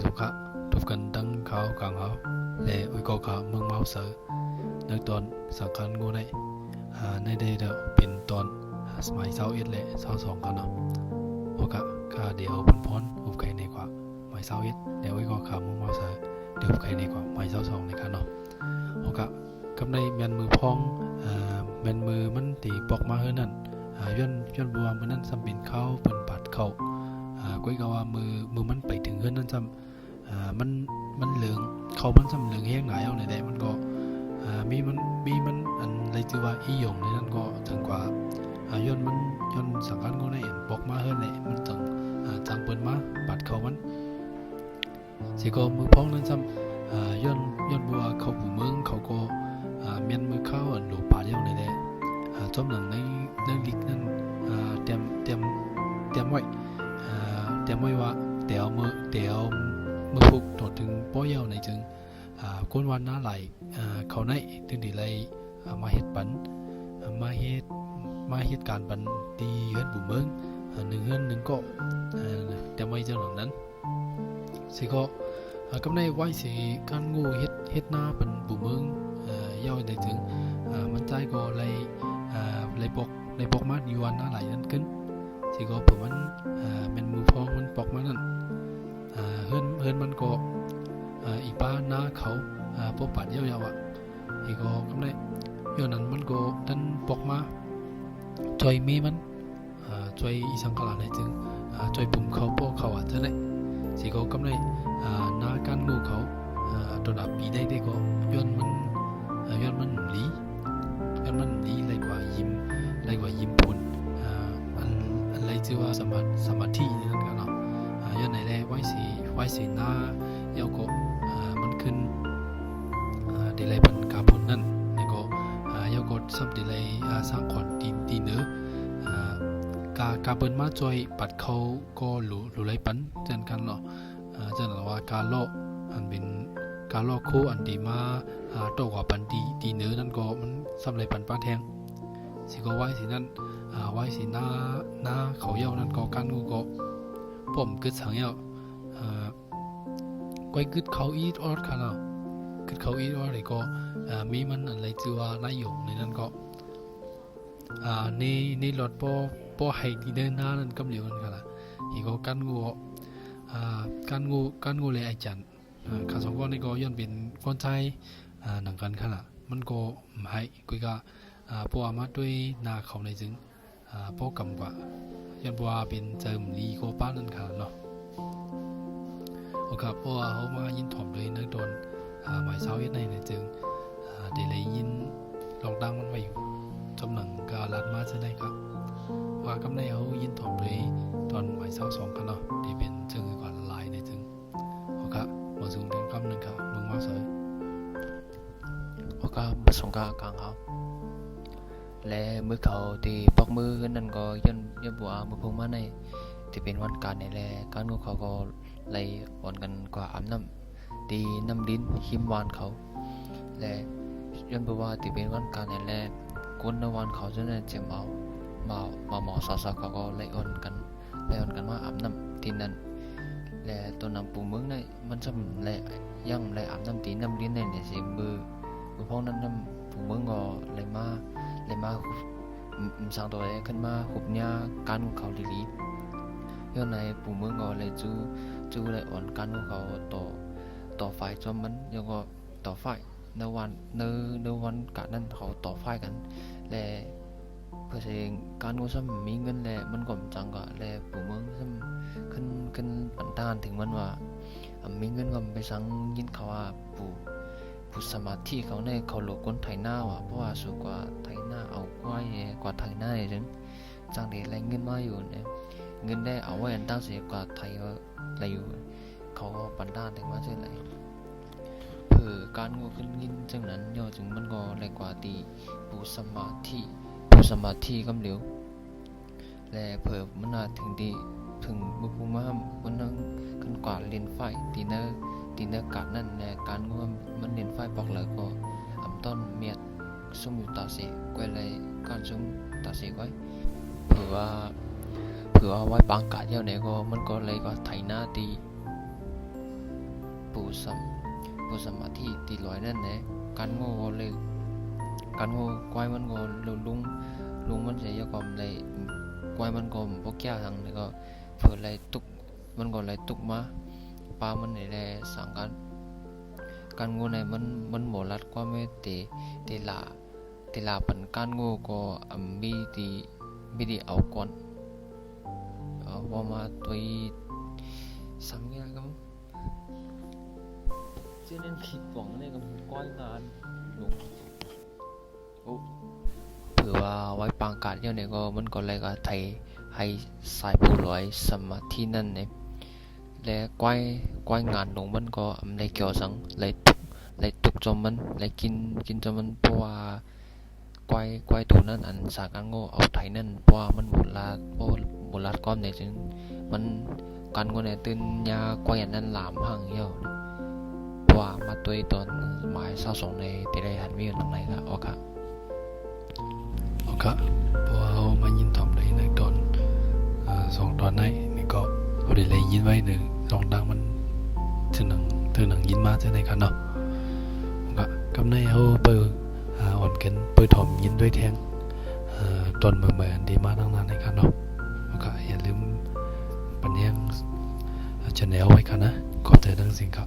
thuộc hạ thuộc cần đăng khảo càng hảo để uy có cả mương máu sở nơi tuần sáng khăn ngô này nơi đây đượcเป็นตอนสมัยเช้าเอ็ดและเช้าสองกันเนาะโอกะก็เดี๋ยวบนพ้นอุบไข่ในกว่าหมายเช้าเอ็ดเดี๋ยวไว้ก็ขามุงมาเสือเดี๋ยวอุบไข่ในกว่าหมายเช้าสองในกันเนาะโอกะกับในเมียนมือพองเมียนมือมันตีปอกมาเฮือนั่นย้อนบัวมันนั่นซ้ำเป็นเข้าเป็นปัดเข้าก้อยก็ว่ามือมันไปถึงเฮือนั่นซ้ำมันเหลืองเขามันซ้ำเหลืองแห้งหนาเอาในใดมันก็มีมันอันไรจือว่าอีหยงในนั้นก็ถึงกว่าย้อนสังกัดก็ได้เห็นบอกมาเฮือนเลยมันถึงจังเปิดมาปัดเขามันสิก็มือพ้องนั้นซ้ำย้อนบัวเขาผู้เมืองเขาก็เมียนมือเข้าอันหลูป่าเดียวในใดจมหนังในลิกนั้นเตรียมไว้ว่าเดี๋ยวมือพุกถอดถึงป้อยเยาในจึงก้นวันหน้าไหลเขาในถึงดีเลยมาเฮ็ดปันมาเฮ็ดการปันตีเฮือนบุ่มเมืองหนึ่งเฮือนหนึ่งก็แต่ไม่เจ้าหลังนั้นสิก็กำในไว้สิการงูเฮ็ดหน้าปันบุ่มเมืองเย้าในถึงมันใจก็เลยปอกมาอยู่วันหน้าไหลนั้นขึ้นสิก็ผมมันเป็นมือพองมันปอกมานั่นเฮือนมันก็อีป้าหน้าเขาพบปัดเย้าอ่ะอีก็กำในย้อนนั้นมันก็ดันปอกมาช่วยมีมันช่วยอีสังขารในจึงช่วยปุ่มเขาพวกเขาจะได้สิก็กำในหน้าการงูเขาตัวดับปีได้ก็ย้อนมันหลีเลยกว่ายิ้มปุ่นอันไรชื่อว่าสมาธินั่นกันเนาะย้อนไหนได้ไว้สีหน้าเย้าก็มันขึ้นเดลัยบันกาผลนั่นแล้วก็เย้าก็ซ้ำเดลัยสร้างขอนตีเนื้อกาเปิ้นมาจอยปัดเขาก็หลูไหลปันเจนกันเนาะเจนว่าการโลอันเป็นการโลคู่อันดีมาโตกว่าปันตีเนื้อนั่นก็มันซ้ำไหลปันป้าแทงสิก็ไว้สินั่นไว้สิหน้าเขาเย้านั่นก็การงูก็ผมกึดสังเย้าก้อยกึดเขาอีดออดค่ะเนาะกึดเขาอีดออดเลยก็มีมันอะไรชื่อว่านายหยงในนั้นก็ในรถป้อให้ที่เดินหน้านั้นกำเหลียวกันค่ะล่ะอีก็การงูเลยไอจันข้าสองก้อนนี่ก็ย้อนเป็นก้อนใจหนังกันค่ะล่ะมันก็ให้กุยกะป้อมาด้วยนาเขาในจึงป้อกำกว่าย้อนว่าเป็นเจิมลีโกป้านั่นค่ะเนาะโอเคป้อเขามายินถ่อมเลยในโดนหมายเช้าเย็นในจึงเดี๋ยวเลยยินลองตั้งมันไว้อยู่จำหนังกาลัดมาจะได้ครับว่ากำในเขายินถ่อมเลยตอนหมายเช้าสองกันเนาะที่เป็นจึงก่อนลายในจึงโอเคมาส่งถึงคำหนึ่งครับมึงมาเสยโอเคมาส่งกลางเขาและมือเขาที่ปอกมือนั่นก็ยันบัวมือพงมาในที่เป็นวันการในแลการงูเขาก็เลยอ่อนกันกว่าอาบน้ำตีน้ำดินหิมวานเขาและยันบัวที่เป็นวันการในแลก้นนวานเขาจะได้เจ็บเอาหมอสาวเขาก็เลยอ่อนกันว่าอาบน้ำที่นั่นและตัวน้ำปูมึงในมันจะเลยยังเลยอาบน้ำตีน้ำดินในเนี่ยสิมือพองนั้นน้ำปูมึงก็เลยมาสร้างตัวเลยขึ้นมาหุบหญ้าการของเขาดีๆย้อนในปูมึงก็เลยจูเลยอ่อนการของเขาต่อไฟจนมันยังก็ต่อไฟในวันการนั้นเขาต่อไฟกันและเพื่อเองการงูซ้ำมีเงินแหละมันก็จังก็แหละปู่เมืองซ้ำขึ้นปันตานถึงมันว่ามีเงินก็ไปสั่งยินเขาว่าปู่สมาธิเขาในเขาหลอกคนไทยหน้าว่ะเพราะว่าสูงกว่าไทยหน้าเอากว่าไทยหน้าถึงจังเดี๋ยวอะไรเงินมาอยู่เนี่ยเงินได้เอาไว้อันตั้งเสียกว่าไทยอะไรอยู่เขาก็ปันตานถึงมาเช่นไรเพื่อการงูขึ้นยินจังนั้นย่อถึงมันก็แรงกว่าตีปู่สมาธิกำเหลียวและเผื่อมันน่าถึงบุพมามันนั่งขึ้นกว่าเรียนไฟตีเนอร์การนั่นในการง่วมมันเรียนไฟบอกเลยก็ต้นเมียดซุ่มอยู่ตาเสียก้อยเลยการซุ่มตาเสียก้อยเผื่อว่าไว้บางกาเที่ยวไหนก็มันก็เลยก็ไถหน้าตี ปูสมาธิตีลอยนั่นแหละการโง่เลยการโง่กวายมันก็ลุงมันจะยกอมเลยกวายมันก็พวกแก่ทางนี่ก็เผื่อเลยตุกมันก็เลยตุกมาปลามันนี่แหละสั่งกันการโง่ในมันหมดรัดกว่าไม่เตลาปันการโง่ก็มีดีเอาก่อนว่ามาตัวซ้ำงี้นะครับcho nên khi quảng này còn quay ngàn đúng ถือว่าไว้ปางการเนี่ยก็มันก็เลยก็ไทยให้สายผู้ลอยสมาธินั่นเนี่ยและกวายงานลงมันก็เลยเกี่ยวสังเลยตุกจมมันเลยกินจมมันเพราะว่ากวายตัวนั้นอันสาการโง่เอาไทยนั่นเพราะว่ามันหมดลาดก้อนเนี่ยจึงมันการโง่เนี่ยตื่นยากวายนั้นหลามพังเหี่ยวว่ามาตัวตอนหมายเศร้าสองในที่ได้หันมีอยู่ตรงไหนละโอเคเพราะว่าเรามายินถ่อมได้ในตอน2 ตอนในนี่ก็พอได้เลยยินไว้หนึ่งลองดังมันถึงหนังยินมาจะในกันเนาะก็กำในเขาเปิดอ่อนกันเปิดถ่อมยินด้วยแทงตอนเมื่อดีมาตั้งนานในกันเนาะก็อย่าลืมปัญญาชแนลไว้กันนะขอเจอทั้งสิ่งก็